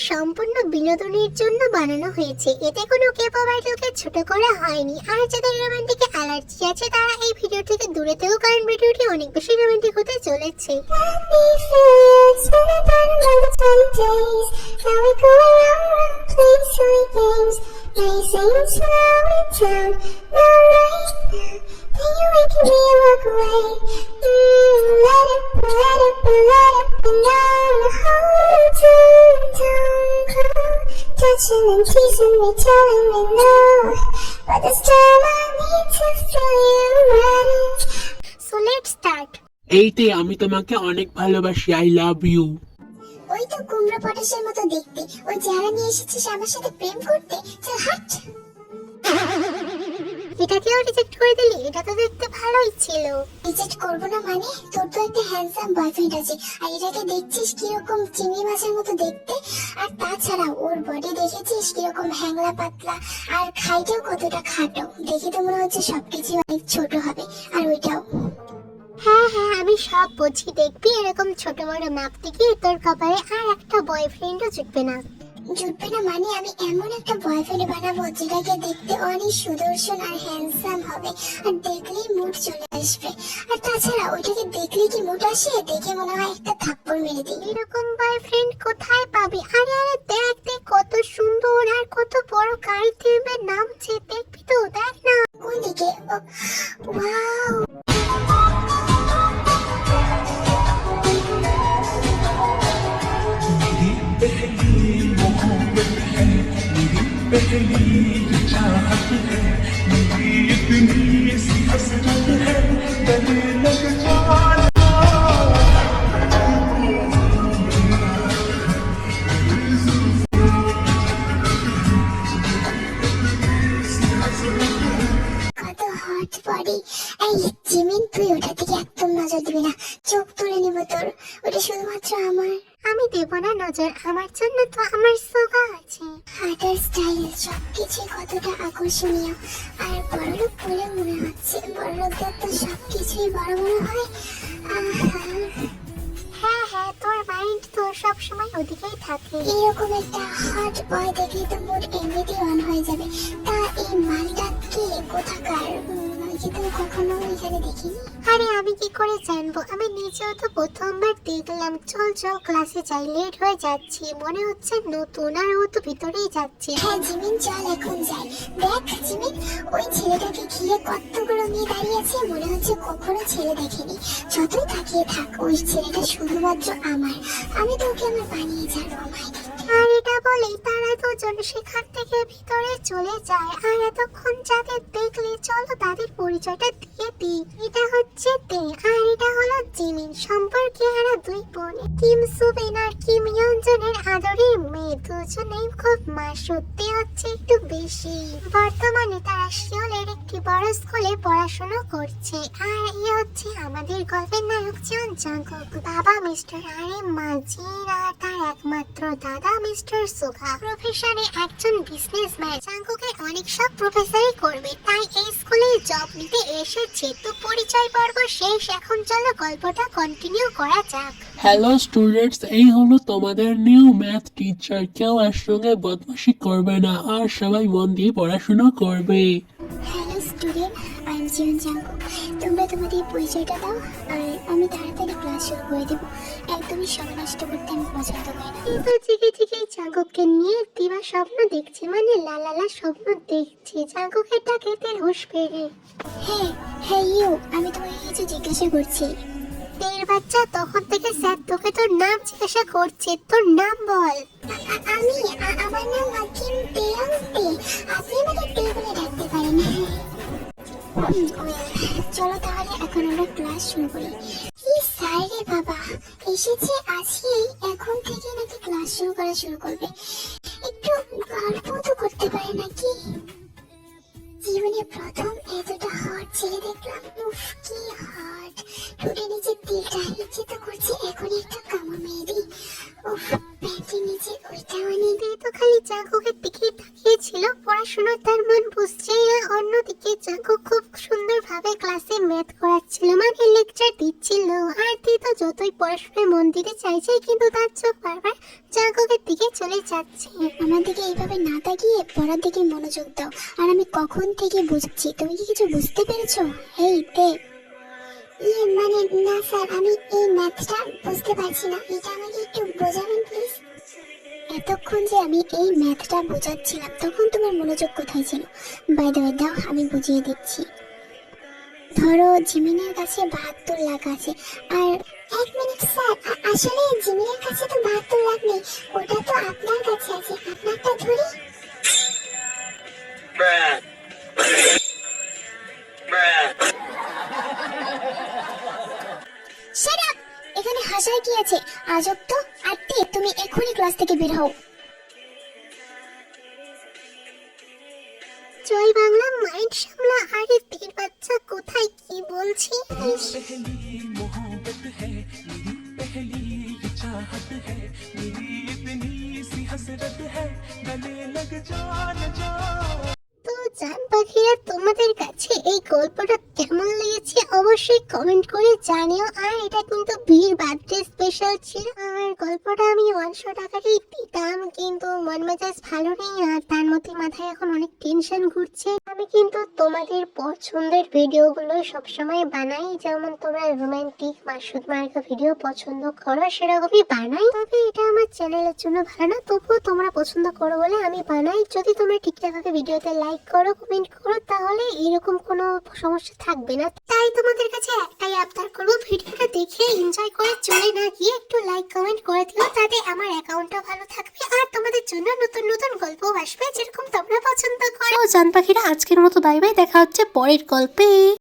সম্পূর্ণ বিনোদনের জন্য বানানো হয়েছে। এতে কোনো কেপপ আইডলকে ছোট করা হয়নি। আর যাদের রোমান্টিক অ্যালার্জি আছে তারা এই ভিডিও থেকে দূরে থেকো, কারণ ভিডিওটি অনেক বেশি রোমান্টিক হতে চলেছে। Touching and teasing me, telling me no, but this time I need to feel you ready. So let's start. এইতে আমি তোমাকে অনেক ভালোবাসি, আই লাভ ইউ। ওই তো কুমড়ো পটাশের মতো দেখতে, ওই যারা নিয়ে এসেছিস আমার সাথে প্রেম করতে, চল হাট। এটাকেও রিজেক্ট করে দিলি? এটা তো দেখতে ভালোই ছিল। রিজেক্ট করবো না মানে? তোর তো একটা হ্যান্ডসাম বয়ফ্রেন্ড আছে, আর এটাকে দেখছিস কিরকম চিংড়ি মাছের মতো দেখতে। আর তাছাড়া ওর বডি দেখেছিস কিরকম হ্যাংলা পাতলা, আর খাইটাও কতটা খাটো। দেখে তো মনে হচ্ছে সবকিছু অনেক ছোট হবে। আর ওইটাও, হ্যাঁ হ্যাঁ আমি সব বুঝি। দেখবি এরকম ছোট বড় মাপতে গিয়ে তোর কপালে আর একটা বয়ফ্রেন্ডও জুটবে না। জুটবে না মানে? আমি এমন একটা বয়ফ্রেন্ড বানাবো যেটাকে দেখতে অনেক সুদর্শন আর হ্যান্ডসাম হবে, আর দেখলেই মুড চলে আসবে। আর তাছাড়া ওইটাকে দেখলে কি মুড আসে? দেখে মনে হয় একটা থাপ্পড় মেরে দিই। এরকম বয়ফ্রেন্ড কোথায় পাবি? আরে আরে দেখ দেখ কত সুন্দর আর কত বড় গাড়িতে নামছে, দেখবি তো? দেখ না কোন দিকে। ওয়াও, এই জিমিন তুই ওটা থেকে একদম নজর দিবি না, চোখ তুলে নিব তোর। ওটা শুধুমাত্র আমার। আমি দেব না নজর, আমার জন্য তো আমার সোগা আছে। হাঁটার স্টাইল সবকিছু কতটা আকর্ষণীয়, আর বড়লোক বলে মনে হচ্ছে। বড়লোকদের তো সবকিছুই বড় মনে হয়। হ্যাঁ হ্যাঁ তোর মাইন্ড তো সবসময় ওদিকেই থাকে। এরকম একটা হট বয় দেখলে তো মুড এমনিতেই অন হয়ে যাবে। তা এই মালটা কে, কোথাকার? তুমি কখনো এখানে দেখিনি? আরে আমি কি করে জানবো? আমি নিজেও তো প্রথমবার দেখলাম। চল চল ক্লাসে যাই, লেট হয়ে যাচ্ছি। মনে হচ্ছে নতুন, আর ও তো ভিতরেই যাচ্ছে। হ্যাঁ জিমিন চল এখন যাই। দেখ জিমিন, ওই ছেলেটাকে ঘিরে কতগুলো মেয়ে দাঁড়িয়ে আছে, মনে হচ্ছে কখনো ছেলে দেখেনি। যতই তাকিয়ে থাক, ওই ছেলেটা শুধুমাত্র আমার। আমি তো ওকে আমার বানিয়ে ছাড়বো। আর এটা বলেই তারা দুজন সেখান থেকে ভিতরে চলে যায়। আর এতক্ষণ যাদের দেখলে চলো তাদের পরিচয়টা দিয়ে দিই। এটা হচ্ছে তে, আর এটা হলো জিমিন। সম্পর্কে এরা দুই বোন, কিম সুবিন আর কিম ইয়ঞ্জনের আদরের মেয়ে। দুজনেই খুব মাসুদ, তে হচ্ছে একটু বেশি। বর্তমানে তারা সিওলের একটি বড় স্কুলে পড়াশোনা করছে। আর এই হচ্ছে আমাদের গল্পের নায়ক জন জাঙ্কুক। বাবা মিস্টার আরে মাজির, আর তার একমাত্র দাদা মিস্টার সুগা। প্রফেশনে একজন বিজনেসম্যান। জাঙ্কুকের অনেক সব প্রফেসরই করবে, তাই এই স্কুলে জব নিতে এসেছে। তো পরিচয় পর্ব শেষ, এখন চলো গল্পটা কন্টিনিউ করা যাক। হ্যালো স্টুডেন্টস, এই হলো তোমাদের নিউ ম্যাথ টিচার। কেউ এর সঙ্গে বদমাশি করবে না, আর সবাই মন দিয়ে পড়াশোনা করবে। Hello student, I am Jeon Jungkook. তোমরা তোমাদের পরিচয়টা দাও, আর আমি তাড়াতাড়ি ক্লাস শুরু করে দেবো। একদমই সময় নষ্ট করতে আমি পছন্দ করি না। কিন্তু জেগে জেগে জাঙ্কুককে নিয়ে দিবা স্বপ্ন দেখছে, মানে লালালা স্বপ্ন দেখছে। জাঙ্কুকের ডাকে তের হুঁশ ফেরে। হ্যাঁ হ্যাঁ ইউ, আমি তোমাকে কিছু জিজ্ঞাসা করছি। তের বাচ্চা, তখন থেকে স্যার তোকে তোর নাম জিজ্ঞাসা করছে। তোর নাম বল। আমি আমার নাম কিম তেয়ং তে। আপনি আমাকে তে বলে ডাকতে পারেন। চলো তাহলে এখন আমরা ক্লাস শুরু করি। কি স্যার রে বাবা, এসেছে আজকেই, এখন থেকে নাকি ক্লাস শুরু করবে। একটু গল্প তো করতে পারে নাকি? জীবনে প্রথম এতটা হট ছেলে দেখলাম। উফ কি হট! টুটে নিচে দিলটা ইচ্ছে তো করছে এখন একটা কামড় মেরে দিই। উফ, পেটের নিচে ওইটা অনেক। তো খালি জাঙ্কুকের দিকেই তাকিয়েছিল, পড়াশোনার তার মন বুঝছে না। অন্যদিকে জাঙ্কুক খুব সুন্দরভাবে ক্লাসে ম্যাথ করাচ্ছিল, মানে লেকচার দিচ্ছিল। আর তো যতই পড়াশোনায় মন দিতে চাইছে, কিন্তু তার চোখ বারবার জাঙ্কুকের দিকে চলে যাচ্ছে। আমার দিকে এইভাবে না তাকিয়ে পড়ার দিকে মনোযোগ দাও। আর আমি কখন থেকে বুঝছি, তুমি কি কিছু বুঝতে পেরেছো? এই দেখ, মানে না স্যার, আমি এই ম্যাথটা বুঝতে পারছি না, এটা আমাকে একটু বোঝাবেন প্লিজ। এতক্ষণ যে আমি এই ম্যাথটা বোঝাচ্ছিলাম, তখন তোমার মনোযোগ কোথায় ছিল? বাই দ্য ওয়ে, দাও আমি বুঝিয়ে দিচ্ছি। ধরো জিমিনের কাছে 72 লাখ আছে, আর 1 মিনিট স্যার, আসলে জিমিনের কাছে তো 72 লাখ নেই, ওটা তো আপনার কাছে আছে, আপনারটা ধরি। Shut up! এখানে হাসার কি আছে? আজব তো। আরতি, তুমি এখনই ক্লাস থেকে বের হও। জয় বাংলা, মাইন্ড সামলা। আরে তীর বাচ্চা, কোথায় কি বলছিস? তো জান পাখিরা, তোমাদের কাছে এই গল্পটা কেমন লেগেছে অবশ্যই কমেন্ট করে জানিও। আর এটা কিন্তু বীর বার্থডে স্পেশাল ছিল, আর গল্পটা আমি 100 টাকারই দিতাম, কিন্তু মন মেজাজ ভালো নেই। আর তার মধ্যে মাথায় এখন অনেক টেনশন ঘুরছে। আমি কিন্তু তোমাদের পছন্দের ভিডিওগুলো সবসময় বানাই, যেমন তোমরা রোমান্টিক মাসুদ মার্কা ভিডিও পছন্দ করো, সেরকমই বানাই। তবে এটা আমার চ্যানেলের জন্য ভালো না, তবুও তোমরা পছন্দ করো বলে আমি বানাই। যদি তোমরা ঠিকঠাকভাবে ভিডিওতে লাইক করো, কমেন্ট করো, তাহলে এরকম কোনো সমস্যা থাকবে না। তাই তোমাদের কাছে একটাই আবদার করবো, ভিডিওটা দেখে এনজয় করে চলে না গিয়ে একটু লাইক কমেন্ট করে দিও, তাতে আমার অ্যাকাউন্টটা ভালো থাকবে আর তোমাদের জন্য নতুন নতুন গল্প আসবে যেরকম তোমরা পছন্দ করো। জান পাখিরা, আজকের মতো বাই বাই, দেখা হচ্ছে পরের গল্পে।